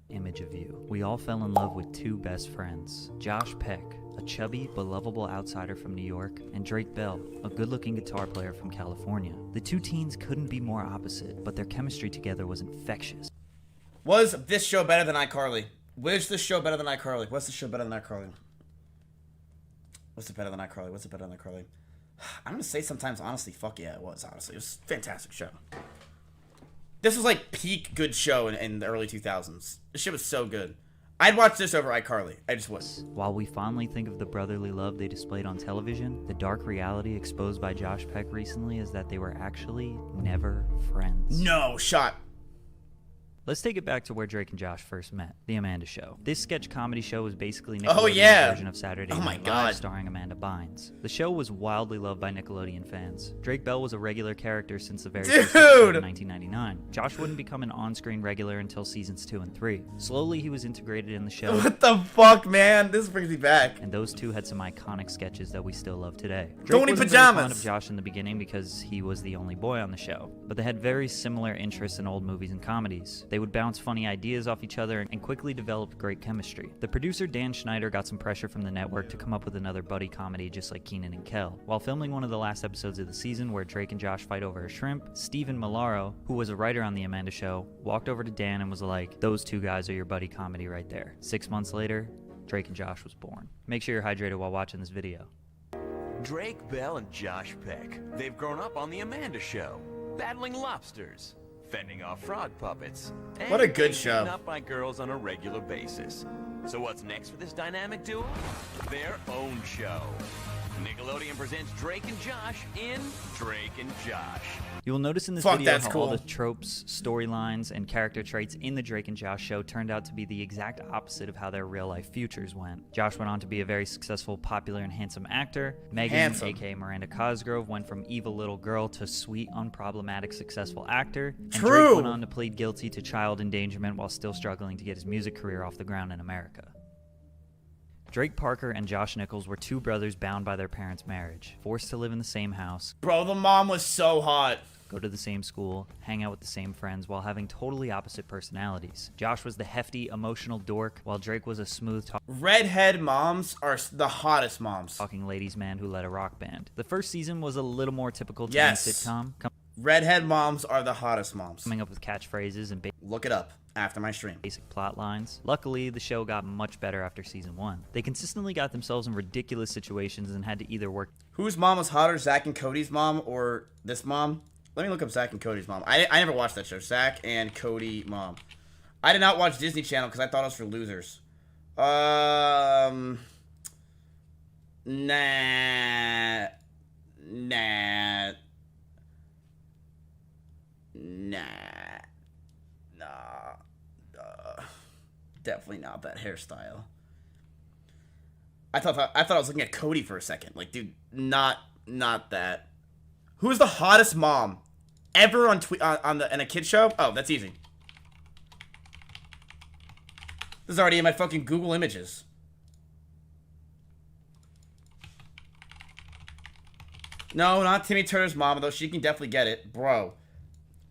image of you. We all fell in love with two best friends, Josh Peck, a chubby but lovable outsider from New York, and Drake Bell, a good-looking guitar player from California. The two teens couldn't be more opposite, but their chemistry together was infectious. Was this show better than iCarly? Was this show better than iCarly? What's the show better than iCarly? What's it better than iCarly? What's it better than iCarly? I'm gonna say sometimes, honestly, fuck yeah, it was, honestly. It was a fantastic show. This was like peak good show in the early 2000s. This shit was so good. I'd watch this over iCarly. I just would. While we fondly think of the brotherly love they displayed on television, the dark reality exposed by Josh Peck recently is that they were actually never friends. No, shot. Let's take it back to where Drake and Josh first met, The Amanda Show. This sketch comedy show was basically Oh, Nickelodeon's yeah. version of Saturday Oh, my Night God. Live starring Amanda Bynes. The show was wildly loved by Nickelodeon fans. Drake Bell was a regular character since the very first episode in 1999. Josh wouldn't become an on-screen regular until seasons 2 and 3. Slowly, he was integrated in the show. What the fuck, man? This brings me back. And those two had some iconic sketches that we still love today. Drake Tony wasn't very fond Pajamas. of Josh in the beginning because he was the only boy on the show, but they had very similar interests in old movies and comedies. They would bounce funny ideas off each other and quickly developed great chemistry. The producer Dan Schneider got some pressure from the network to come up with another buddy comedy just like Keenan and Kel. While filming one of the last episodes of the season where Drake and Josh fight over a shrimp, Stephen Milaro, who was a writer on The Amanda Show, walked over to Dan and was like, "Those two guys are your buddy comedy right there." 6 months later, Drake and Josh was born. Make sure you're hydrated while watching this video. Drake Bell and Josh Peck. They've grown up on The Amanda Show, battling lobsters, fending off frog puppets, and What a good being show. beaten up by girls on a regular basis. So what's next for this dynamic duo? Their own show. Nickelodeon presents Drake and Josh in Drake and Josh. You will notice in this Fuck, video that's how cool. all the tropes, storylines, and character traits in the Drake and Josh show turned out to be the exact opposite of how their real-life futures went. Josh went on to be a very successful, popular, and handsome actor. Megan, aka Miranda Cosgrove, went from evil little girl to sweet, unproblematic, successful actor. And True. Drake went on to plead guilty to child endangerment while still struggling to get his music career off the ground in America. Drake Parker and Josh Nichols were two brothers bound by their parents' marriage, forced to live in the same house, Bro, the mom was so hot. go to the same school, hang out with the same friends while having totally opposite personalities. Josh was the hefty, emotional dork, while Drake was a smooth Redhead moms are the hottest moms. talking ladies man who led a rock band. The first season was a little more typical teen Yes. sitcom, Redhead moms are the hottest moms. coming up with catchphrases and Look it up after my stream. basic plot lines. Luckily, the show got much better after season 1. They consistently got themselves in ridiculous situations and had to either work Whose mom was hotter, Zach and Cody's mom or this mom? Let me look up Zach and Cody's mom. I never watched that show. Zach and Cody mom. I did not watch Disney Channel because I thought it was for losers. Nah. Definitely not that hairstyle. I thought I was looking at Cody for a second. Like, dude, not that. Who's the hottest mom ever on in a kid show? Oh, that's easy. This is already in my fucking Google Images. No, not Timmy Turner's mom, though she can definitely get it, bro.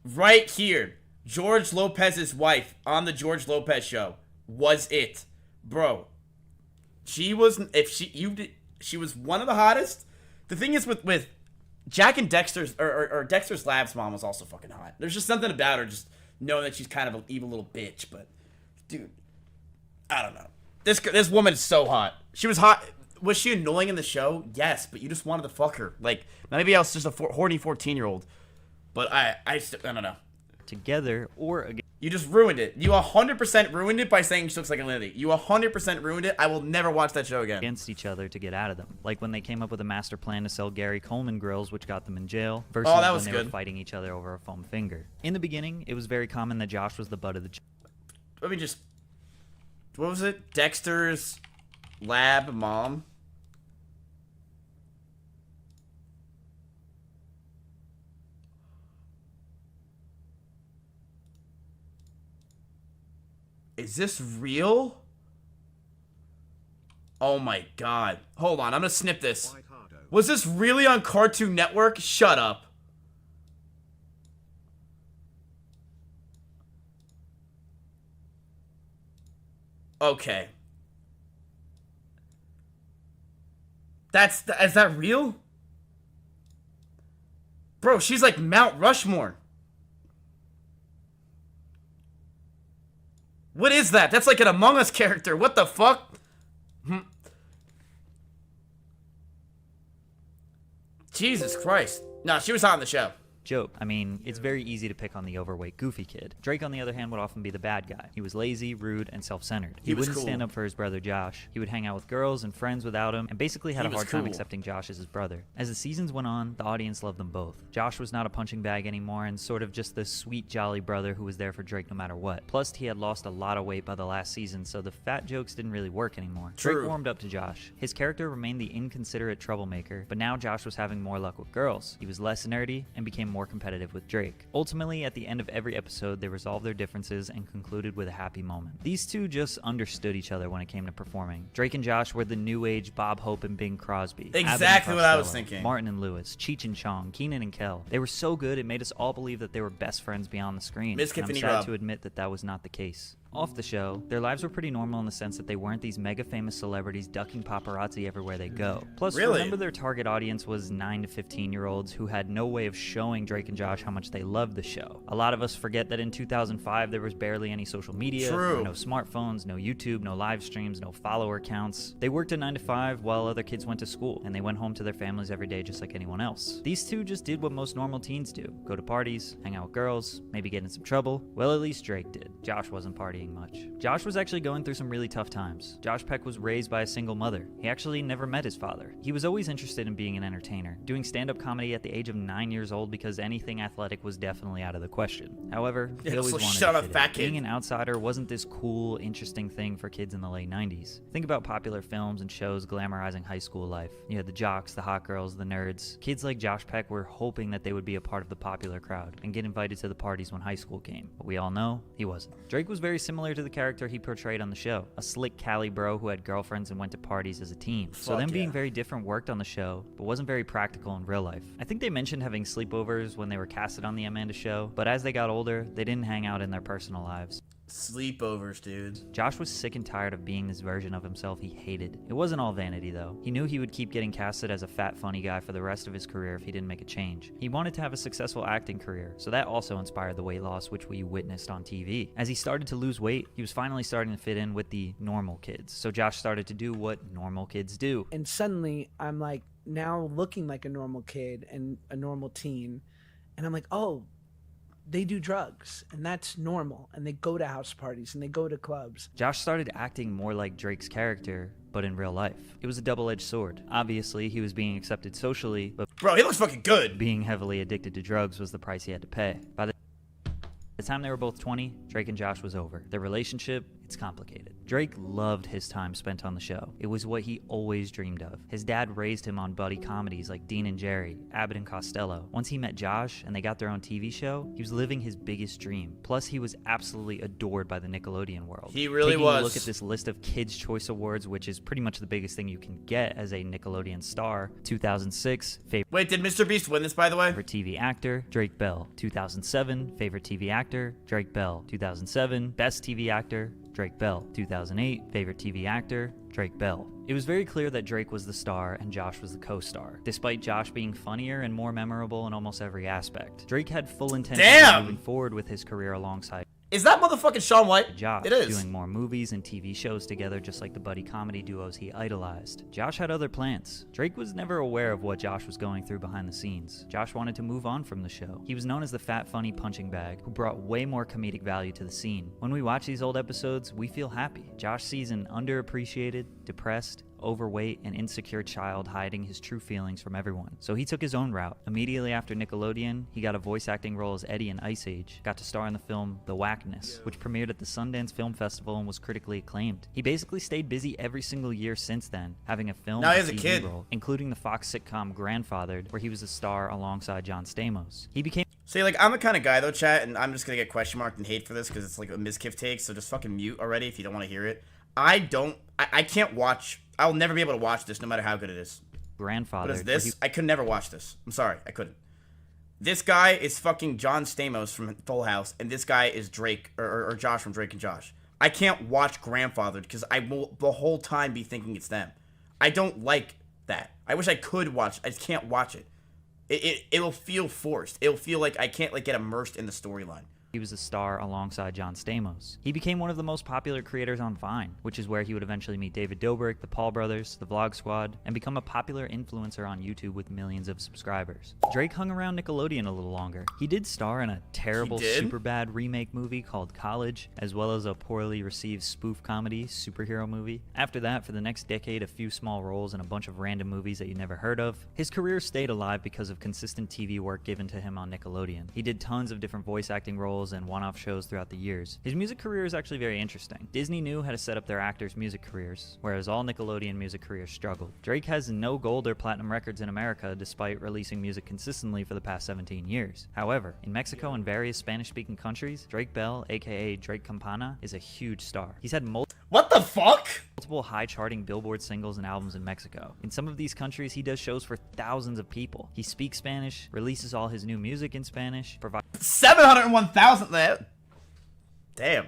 Right here, George Lopez's wife on the George Lopez show was it, bro. She was she was one of the hottest. The thing is with Jack and Dexter's or Dexter's Lab's mom was also fucking hot. There's just something about her, just knowing that she's kind of an evil little bitch. But dude, I don't know. This woman is so hot. She was hot. Was she annoying in the show? Yes, but you just wanted to fuck her. Like, maybe I was just a horny 14-year-old. But I don't know. together or against. You just ruined it. You 100% ruined it by saying she looks like a lady. You 100% ruined it. I will never watch that show again. Against each other to get out of them. Like when they came up with a master plan to sell Gary Coleman grills, which got them in jail, versus Oh, that was when they good. were fighting each other over a foam finger. In the beginning, it was very common that Josh was the butt of the joke. Let me just... What was it? Dexter's Lab Mom? Is this real? Oh my god. Hold on, I'm gonna snip this. Was this really on Cartoon Network? Shut up. Okay. Is that real? Bro, she's like Mount Rushmore. What is that? That's like an Among Us character. What the fuck? Jesus Christ. No, she was hot on the show. Joke. I mean, it's very easy to pick on the overweight, goofy kid. Drake, on the other hand, would often be the bad guy. He was lazy, rude, and self-centered. He was wouldn't cool. stand up for his brother Josh. He would hang out with girls and friends without him, and basically had He a was hard time cool. accepting Josh as his brother. As the seasons went on, the audience loved them both. Josh was not a punching bag anymore, and sort of just the sweet, jolly brother who was there for Drake no matter what. Plus, he had lost a lot of weight by the last season, so the fat jokes didn't really work anymore. True. Drake warmed up to Josh. His character remained the inconsiderate troublemaker, but now Josh was having more luck with girls. He was less nerdy and became more competitive with Drake. Ultimately, at the end of every episode, they resolved their differences and concluded with a happy moment. These two just understood each other when it came to performing. Drake and Josh were the new age Bob Hope and Bing Crosby. Exactly Abbott and what I was Costello, thinking. Martin and Lewis, Cheech and Chong, Keenan and Kel. They were so good, it made us all believe that they were best friends beyond the screen. Mizkif And I'm and sad E-Rob. to admit that that was not the case. Off the show, their lives were pretty normal in the sense that they weren't these mega famous celebrities ducking paparazzi everywhere they go. Plus, Really? remember their target audience was 9 to 15-year-olds who had no way of showing Drake and Josh how much they loved the show. A lot of us forget that in 2005 there was barely any social media, True. no smartphones, no YouTube, no live streams, no follower counts. They worked a 9 to 5 while other kids went to school, and they went home to their families every day just like anyone else. These two just did what most normal teens do: go to parties, hang out with girls, maybe get in some trouble. Well, at least Drake did. Josh wasn't partying much. Josh was actually going through some really tough times. Josh Peck was raised by a single mother. He actually never met his father. He was always interested in being an entertainer, doing stand-up comedy at the age of 9 years old because anything athletic was definitely out of the question. However, he always so wanted shut to up, fit fat in. kid. Being an outsider wasn't this cool, interesting thing for kids in the late 90s. Think about popular films and shows glamorizing high school life. You had the jocks, the hot girls, the nerds. Kids like Josh Peck were hoping that they would be a part of the popular crowd and get invited to the parties when high school came. But we all know he wasn't. Drake was very similar to the character he portrayed on the show, a slick Cali bro who had girlfriends and went to parties as a teen. So Fuck them being yeah. very different worked on the show, but wasn't very practical in real life. I think they mentioned having sleepovers when they were casted on the Amanda show, but as they got older, they didn't hang out in their personal lives. Sleepovers, dude. Josh was sick and tired of being this version of himself he hated. It wasn't all vanity, though. He knew he would keep getting casted as a fat, funny guy for the rest of his career if he didn't make a change. He wanted to have a successful acting career, so that also inspired the weight loss, which we witnessed on TV. As he started to lose weight, he was finally starting to fit in with the normal kids, so Josh started to do what normal kids do. And suddenly I'm like now looking like a normal kid and a normal teen, and I'm like, oh, they do drugs and that's normal, and they go to house parties and they go to clubs. Josh started acting more like Drake's character, but in real life. It was a double-edged sword. Obviously, he was being accepted socially, but Bro, he looks fucking good. being heavily addicted to drugs was the price he had to pay. By the time they were both 20, Drake and Josh was over. Their relationship, it's complicated. Drake loved his time spent on the show. It was what he always dreamed of. His dad raised him on buddy comedies like Dean and Jerry, Abbott and Costello. Once he met Josh and they got their own TV show, he was living his biggest dream. Plus, he was absolutely adored by the Nickelodeon world. He really Taking was. a look at this list of Kids' Choice Awards, which is pretty much the biggest thing you can get as a Nickelodeon star. 2006, Wait, did Mr. Beast win this, by the way? Favorite TV actor, Drake Bell. 2007, favorite TV actor, Drake Bell. 2007, best TV actor, Drake Bell. 2008, favorite TV actor, Drake Bell. It was very clear that Drake was the star and Josh was the co-star, despite Josh being funnier and more memorable in almost every aspect. Drake had full intention Damn! of moving forward with his career alongside Is that motherfucking Shaun White? Josh, It is. doing more movies and TV shows together just like the buddy comedy duos he idolized. Josh had other plans. Drake was never aware of what Josh was going through behind the scenes. Josh wanted to move on from the show. He was known as the fat, funny punching bag who brought way more comedic value to the scene. When we watch these old episodes, we feel happy. Josh sees an underappreciated, depressed, overweight, and insecure child hiding his true feelings from everyone. So he took his own route. Immediately after Nickelodeon, he got a voice acting role as Eddie in Ice Age, got to star in the film The Whackness, which premiered at the Sundance Film Festival and was critically acclaimed. He basically stayed busy every single year since then, having a film Now he and has a TV kid. role, including the Fox sitcom Grandfathered, where he was a star alongside John Stamos. He became See, like, I'm the kind of guy, though, chat, and I'm just gonna get question marked and hate for this because it's like a Mizkif take, so just fucking mute already if you don't want to hear it. I can't watch, I'll never be able to watch this no matter how good it is. Grandfathered. What is where this? I could never watch this. I'm sorry, I couldn't. This guy is fucking John Stamos from Full House, and this guy is Drake, or Josh from Drake and Josh. I can't watch Grandfathered because I will the whole time be thinking it's them. I don't like that. I wish I could watch. I just can't watch it. It'll feel forced. It'll feel like I can't like get immersed in the storyline. He was a star alongside John Stamos. He became one of the most popular creators on Vine, which is where he would eventually meet David Dobrik, the Paul brothers, the Vlog Squad, and become a popular influencer on YouTube with millions of subscribers. Drake hung around Nickelodeon a little longer. He did star in a terrible, super bad remake movie called College, as well as a poorly received spoof comedy superhero movie. After that, for the next decade, a few small roles in a bunch of random movies that you never heard of. His career stayed alive because of consistent TV work given to him on Nickelodeon. He did tons of different voice acting roles and one-off shows throughout the years. His music career is actually very interesting. Disney knew how to set up their actors' music careers, whereas all Nickelodeon music careers struggled. Drake has no gold or platinum records in America despite releasing music consistently for the past 17 years. However, in Mexico and various Spanish-speaking countries, Drake Bell, aka Drake Campana, is a huge star. He's had What the fuck? multiple high-charting Billboard singles and albums in Mexico. In some of these countries, he does shows for thousands of people. He speaks Spanish, releases all his new music in Spanish, provides 701,000 there. Damn.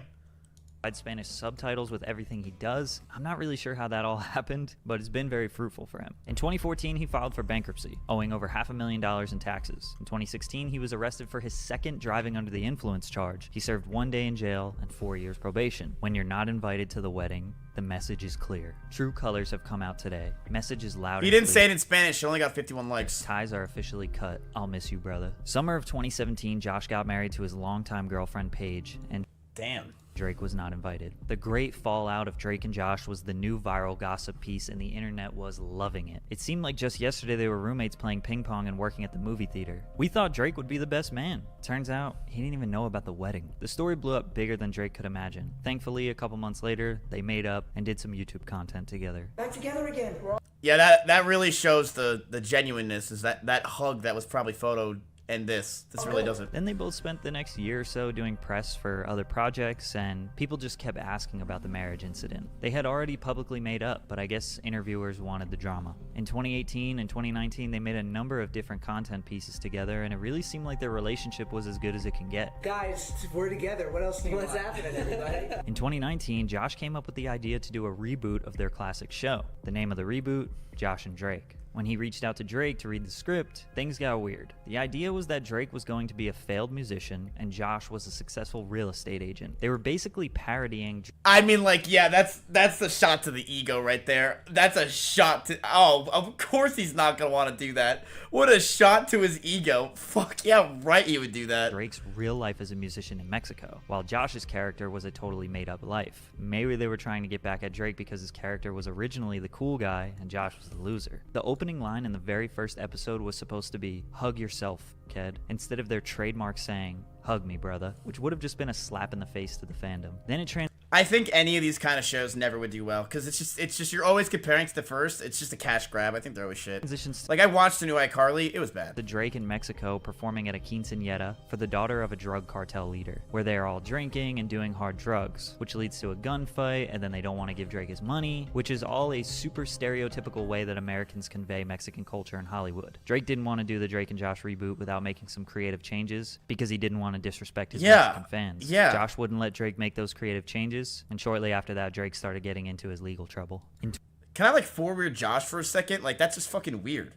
Spanish subtitles with everything he does. I'm not really sure how that all happened, but it's been very fruitful for him. In 2014, he filed for bankruptcy, owing over $500,000 in taxes. In 2016, he was arrested for his second driving under the influence charge. He served 1 day in jail and 4 years probation. When you're not invited to the wedding, the message is clear. True colors have come out today. Message is loud. He didn't say it in Spanish. He only got 51 likes. Ties are officially cut. I'll miss you, brother. Summer of 2017, Josh got married to his longtime girlfriend, Paige, and Damn. Drake was not invited. The great fallout of Drake and Josh was the new viral gossip piece, and the internet was loving it. It seemed like just yesterday they were roommates playing ping pong and working at the movie theater. We thought Drake would be the best man. Turns out, he didn't even know about the wedding. The story blew up bigger than Drake could imagine. Thankfully, a couple months later, they made up and did some YouTube content together. Back together again. Yeah, that really shows the genuineness. Is that hug that was probably photoed. And this really doesn't. Then they both spent the next year or so doing press for other projects, and people just kept asking about the marriage incident. They had already publicly made up, but I guess interviewers wanted the drama. In 2018 and 2019, they made a number of different content pieces together, and it really seemed like their relationship was as good as it can get. Guys, we're together. What else do you want? What's happening, everybody? In 2019, Josh came up with the idea to do a reboot of their classic show. The name of the reboot, Josh and Drake. When he reached out to Drake to read the script, things got weird. The idea was that Drake was going to be a failed musician and Josh was a successful real estate agent. They were basically parodying. I mean, like, yeah, that's the shot to the ego right there. That's a shot to. Oh, of course he's not gonna want to do that. What a shot to his ego. Fuck yeah, right, he would do that. Drake's real life as a musician in Mexico, while Josh's character was a totally made-up life. Maybe they were trying to get back at Drake because his character was originally the cool guy and Josh was the loser. The opening line in the very first episode was supposed to be, "Hug yourself, kid," instead of their trademark saying, "Hug me, brother," which would have just been a slap in the face to the fandom. Then it I think any of these kind of shows never would do well because it's just you're always comparing to the first. It's just a cash grab. I think they're always shit. transitions Like I watched the new iCarly, it was bad. to Drake in Mexico performing at a quinceañera for the daughter of a drug cartel leader, where they are all drinking and doing hard drugs, which leads to a gunfight, and then they don't want to give Drake his money, which is all a super stereotypical way that Americans convey Mexican culture in Hollywood. Drake didn't want to do the Drake and Josh reboot without making some creative changes because he didn't want to disrespect his Mexican fans. Yeah. Josh wouldn't let Drake make those creative changes, and shortly after that, Drake started getting into his legal trouble. Can I like forward Josh for a second? Like that's just fucking weird.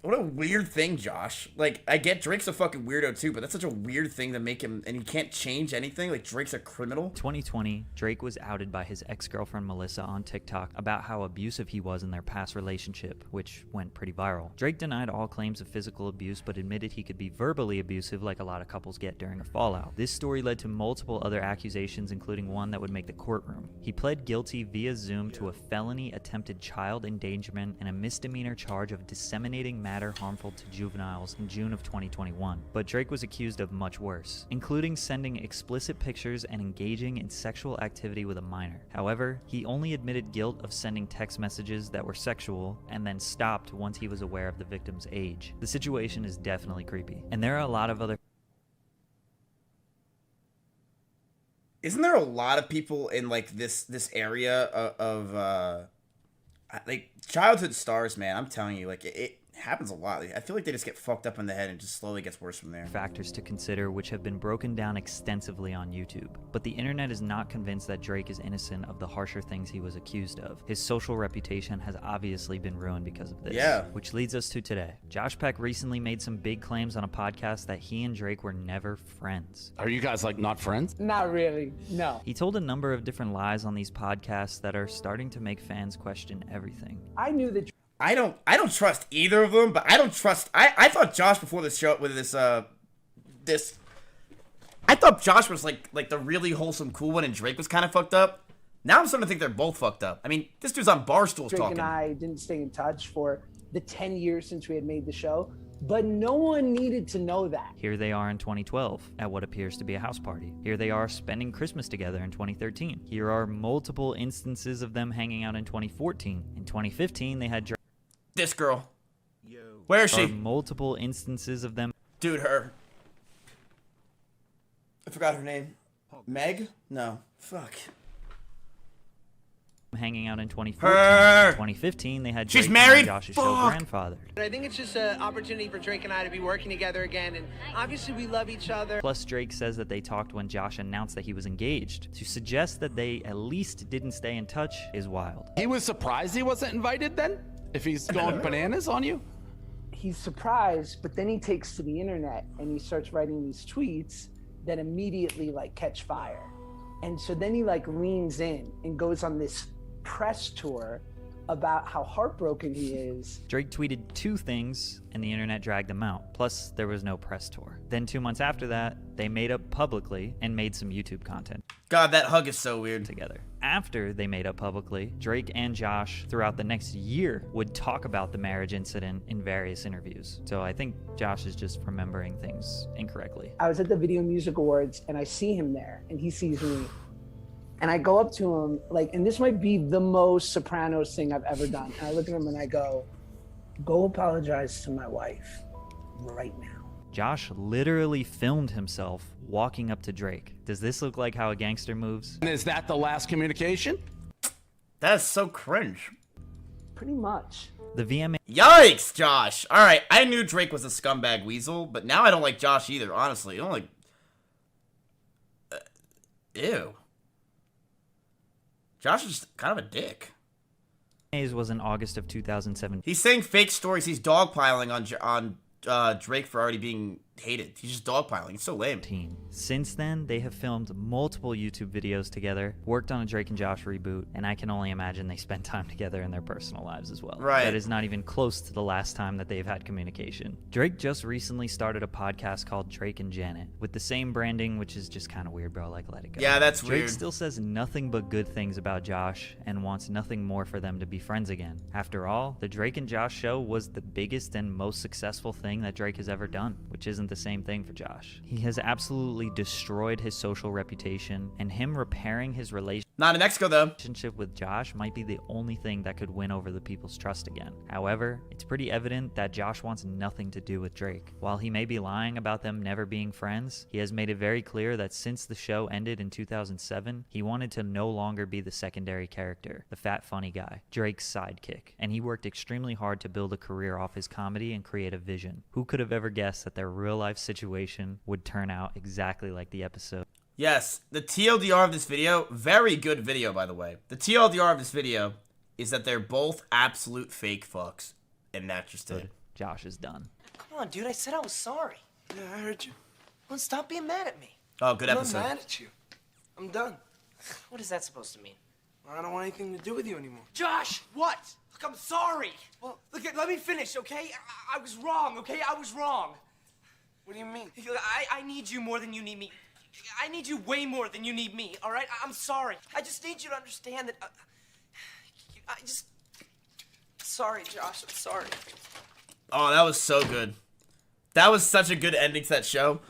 What a weird thing, Josh. Like, I get Drake's a fucking weirdo too, but that's such a weird thing to make him, and he can't change anything. Like, Drake's a criminal. 2020, Drake was outed by his ex-girlfriend Melissa on TikTok about how abusive he was in their past relationship, which went pretty viral. Drake denied all claims of physical abuse, but admitted he could be verbally abusive like a lot of couples get during a fallout. This story led to multiple other accusations, including one that would make the courtroom. He pled guilty via Zoom to a felony attempted child endangerment and a misdemeanor charge of disseminating matter harmful to juveniles in June of 2021. But Drake was accused of much worse, including sending explicit pictures and engaging in sexual activity with a minor. However, he only admitted guilt of sending text messages that were sexual and then stopped once he was aware of the victim's age. The situation is definitely creepy, and there are a lot of other. Isn't there a lot of people in like this area of like childhood stars, man? I'm telling you, like it happens a lot. I feel like they just get fucked up in the head and just slowly gets worse from there. Factors to consider which have been broken down extensively on YouTube. But the internet is not convinced that Drake is innocent of the harsher things he was accused of. His social reputation has obviously been ruined because of this. Yeah. Which leads us to today. Josh Peck recently made some big claims on a podcast that he and Drake were never friends. Are you guys like not friends? Not really. No. He told a number of different lies on these podcasts that are starting to make fans question everything. I knew that I don't trust either of them, but I don't trust. I thought Josh before this show with this I thought Josh was like the really wholesome, cool one, and Drake was kind of fucked up. Now I'm starting to think they're both fucked up. I mean, this dude's on Barstools Drake talking. and I didn't stay in touch for the 10 years since we had made the show, but no one needed to know that. Here they are in 2012 at what appears to be a house party. Here they are spending Christmas together in 2013. Here are multiple instances of them hanging out in 2014. In 2015, they had This girl. Where is she? multiple instances of them Dude, her. I forgot her name. Meg? No. Fuck. hanging out in 2014. Her. In 2015, they had She's Drake married? on Josh's show Fuck. Grandfather. I think it's just an opportunity for Drake and I to be working together again, and obviously we love each other. Plus, Drake says that they talked when Josh announced that he was engaged. To suggest that they at least didn't stay in touch is wild. He was surprised he wasn't invited then? If he's going bananas on you? He's surprised, but then he takes to the internet and he starts writing these tweets that immediately like catch fire. And so then he like leans in and goes on this press tour about how heartbroken he is. Drake tweeted two things and the internet dragged them out. Plus, there was no press tour. Then 2 months after that, they made up publicly and made some YouTube content God, that hug is so weird. together. After they made up publicly, Drake and Josh throughout the next year would talk about the marriage incident in various interviews. So I think Josh is just remembering things incorrectly. I was at the Video Music Awards and I see him there and he sees me. And I go up to him, like, and this might be the most Sopranos thing I've ever done. And I look at him and I go apologize to my wife right now. Josh literally filmed himself walking up to Drake. Does this look like how a gangster moves? And is that the last communication? That's so cringe. Pretty much. The VMA Yikes, Josh. All right, I knew Drake was a scumbag weasel, but now I don't like Josh either, honestly. I don't like... ew. Josh is just kind of a dick. was in August of 2017. He's saying fake stories. He's dogpiling on Drake for already being hated. He's just dogpiling. It's so lame. Since then, they have filmed multiple YouTube videos together, worked on a Drake and Josh reboot, and I can only imagine they spent time together in their personal lives as well. Right. That is not even close to the last time that they've had communication. Drake just recently started a podcast called Drake and Janet, with the same branding, which is just kind of weird, bro. Like, let it go. Yeah, that's Drake weird. still says nothing but good things about Josh and wants nothing more for them to be friends again. After all, the Drake and Josh show was the biggest and most successful thing that Drake has ever done, which isn't the same thing for Josh. He has absolutely destroyed his social reputation, and him repairing his Not in Mexico, though. relationship with Josh might be the only thing that could win over the people's trust again. However, it's pretty evident that Josh wants nothing to do with Drake. While he may be lying about them never being friends, he has made it very clear that since the show ended in 2007, he wanted to no longer be the secondary character, the fat funny guy, Drake's sidekick, and he worked extremely hard to build a career off his comedy and create a vision. Who could have ever guessed that their real life situation would turn out exactly like the episode? Yes, the TLDR of this video, very good video, by the way. The TLDR of this video is that they're both absolute fake fucks. And that's just it. Josh is done. Come on, dude. I said I was sorry. Yeah, I heard you. Well, stop being mad at me. Oh, good I'm episode. not mad at you. I'm done. What is that supposed to mean? I don't want anything to do with you anymore. Josh! What? Look, I'm sorry. Well, look, let me finish, okay? I was wrong, okay? I was wrong. What do you mean? I need you more than you need me. I need you way more than you need me, all right? I'm sorry. I just need you to understand that... Sorry, Josh. I'm sorry. Oh, that was so good. That was such a good ending to that show.